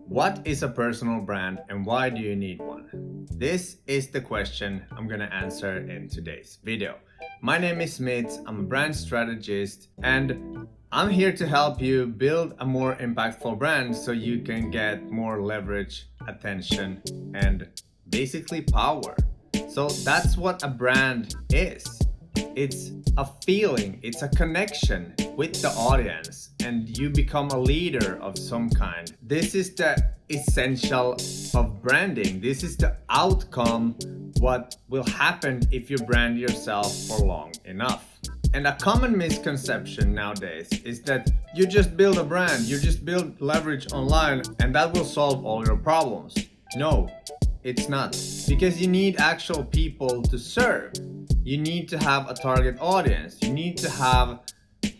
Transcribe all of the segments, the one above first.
What is a personal brand and why do you need one? This is the question I'm gonna answer in today's video. My name is Smith, I'm a brand strategist, and I'm here to help you build a more impactful brand so you can get more leverage, attention, and basically power. So that's what a brand is. It's a feeling, it's a connection with the audience, and you become a leader of some kind. This is the essential of branding. This is the outcome, what will happen if you brand yourself for long enough. And a common misconception nowadays is that you just build a brand, you just build leverage online, and that will solve all your problems. No, it's not. Because you need actual people to serve. You need to have a target audience. You need to have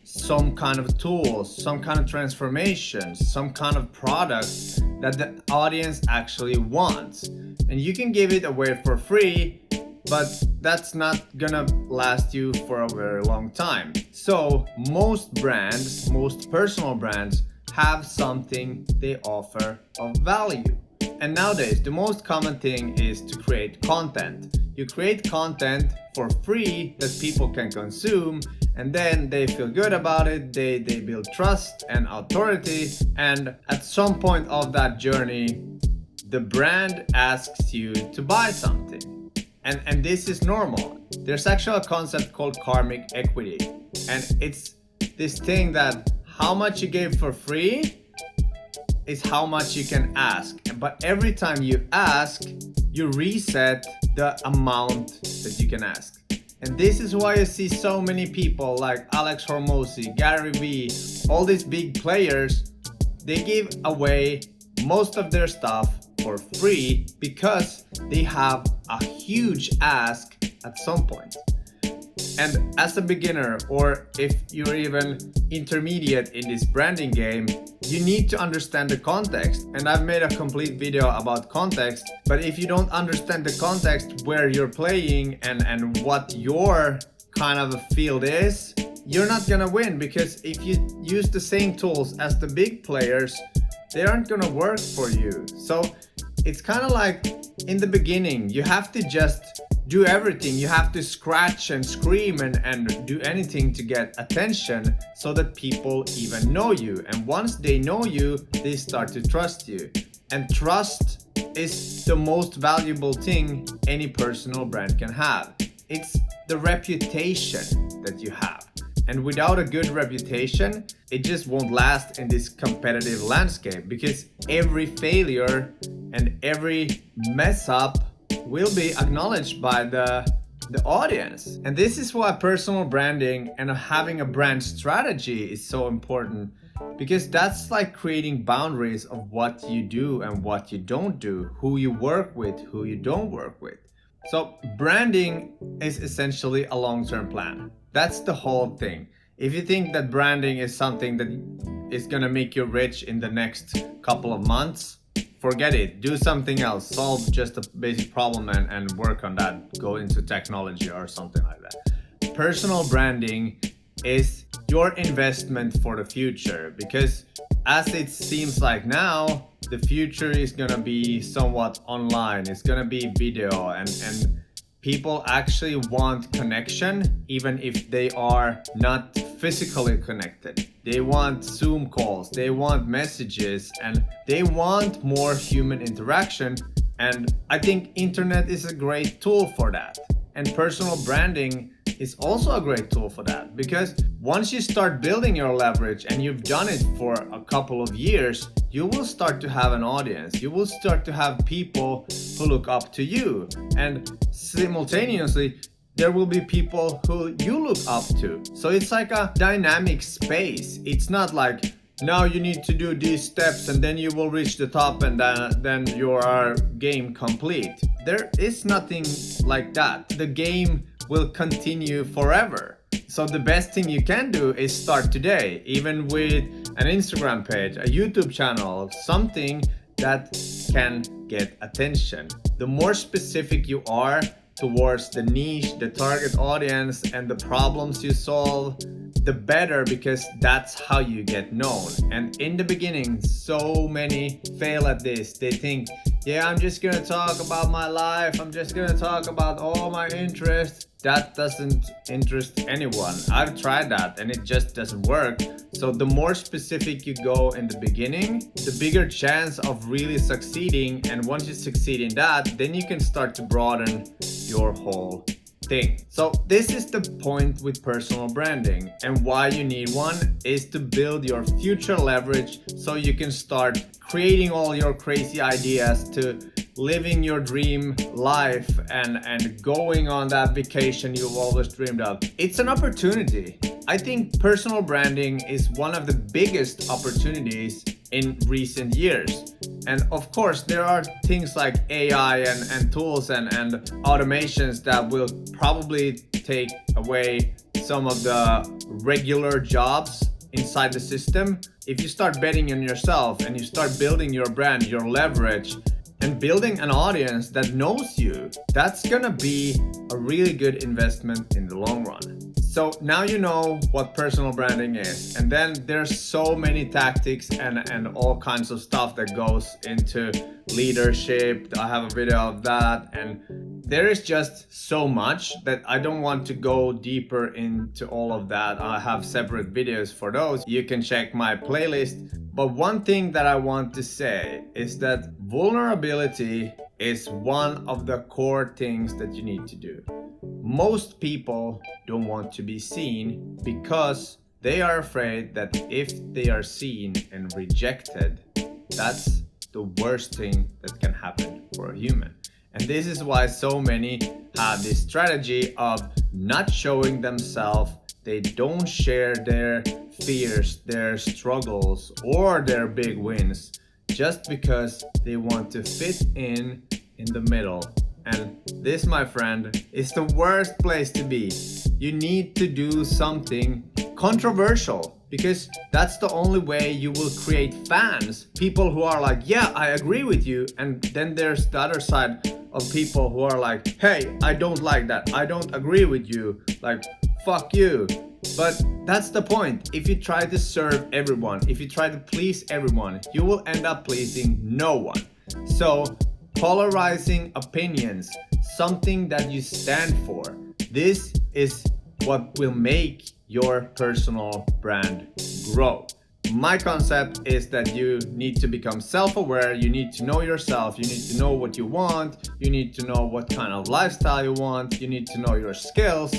some kind of tools, some kind of transformation, some kind of product that the audience actually wants. And you can give it away for free, but that's not gonna last you for a very long time. So most brands, most personal brands, have something they offer of value. And nowadays, the most common thing is to create content. You create content for free that people can consume, and then they feel good about it, they build trust and authority, and at some point of that journey, the brand asks you to buy something. And this is normal. There's actually a concept called karmic equity, and it's this thing that how much you gave for free is how much you can ask. But every time you ask, you reset the amount that you can ask. And this is why you see so many people like Alex Hormozi, Gary Vee, all these big players, they give away most of their stuff for free because they have a huge ask at some point. And as a beginner, or if you're even intermediate in this branding game, you need to understand the context. And I've made a complete video about context, but if you don't understand the context where you're playing and what your kind of field is, you're not gonna win, because if you use the same tools as the big players, they aren't gonna work for you. So it's kind of like in the beginning, you have to just do everything. You have to scratch and scream and do anything to get attention so that people even know you. And once they know you, they start to trust you. And trust is the most valuable thing any personal brand can have. It's the reputation that you have. And without a good reputation, it just won't last in this competitive landscape, because every failure and every mess up will be acknowledged by the audience. And this is why personal branding and having a brand strategy is so important, because that's like creating boundaries of what you do and what you don't do, who you work with, who you don't work with. So branding is essentially a long-term plan. That's the whole thing. If you think that branding is something that is gonna make you rich in the next couple of months, forget it. Do something else. Solve just a basic problem and work on that. Go into technology or something like that. Personal branding is your investment for the future, because as it seems like now, the future is gonna be somewhat online. It's gonna be video, and people actually want connection even if they are not physically connected. They want Zoom calls, they want messages, and they want more human interaction. And I think internet is a great tool for that. And personal branding is also a great tool for that, because once you start building your leverage and you've done it for a couple of years, you will start to have an audience. You will start to have people who look up to you. And simultaneously, there will be people who you look up to. So it's like a dynamic space. It's not like, now you need to do these steps and then you will reach the top and then your game complete. There is nothing like that. The game will continue forever. So the best thing you can do is start today, even with an Instagram page, a YouTube channel, something that can get attention. The more specific you are, towards the niche, the target audience, and the problems you solve, the better, because that's how you get known. And in the beginning, so many fail at this. They think, yeah, I'm just gonna talk about my life, I'm just gonna talk about all my interests. That doesn't interest anyone. I've tried that and it just doesn't work. So the more specific you go in the beginning, the bigger chance of really succeeding. And once you succeed in that, then you can start to broaden your whole thing. So this is the point with personal branding, and why you need one is to build your future leverage so you can start creating all your crazy ideas, to living your dream life and going on that vacation you've always dreamed of. It's an opportunity. I think personal branding is one of the biggest opportunities in recent years. And of course, there are things like AI and tools and automations that will probably take away some of the regular jobs inside the system. If you start betting on yourself and you start building your brand, your leverage, and building an audience that knows you, that's gonna be a really good investment in the long run. So now you know what personal branding is, and then there's so many tactics and all kinds of stuff that goes into leadership. I have a video of that, and there is just so much that I don't want to go deeper into all of that. I have separate videos for those. You can check my playlist. But one thing that I want to say is that vulnerability is one of the core things that you need to do. Most people don't want to be seen because they are afraid that if they are seen and rejected, that's the worst thing that can happen for a human. And this is why so many have this strategy of not showing themselves. They don't share their fears, their struggles, or their big wins, just because they want to fit in the middle. And this, my friend, is the worst place to be. You need to do something controversial, because that's the only way you will create fans. People who are like, yeah, I agree with you. And then there's the other side of people who are like, hey, I don't like that. I don't agree with you. Like, fuck you. But that's the point. If you try to serve everyone, if you try to please everyone, you will end up pleasing no one. So polarizing opinions, something that you stand for, this is what will make your personal brand grow. My concept is that you need to become self-aware, you need to know yourself, you need to know what you want, you need to know what kind of lifestyle you want, you need to know your skills,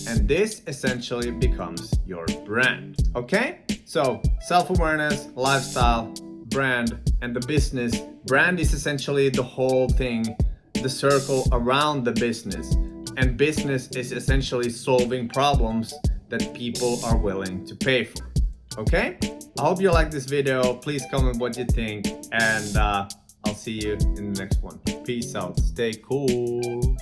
and this essentially becomes your brand. Okay? So self-awareness, lifestyle, brand, and the business. Brand is essentially the whole thing, the circle around the business. And business is essentially solving problems that people are willing to pay for. Okay? I hope you like this video. Please comment what you think, and I'll see you in the next one. Peace out. Stay cool.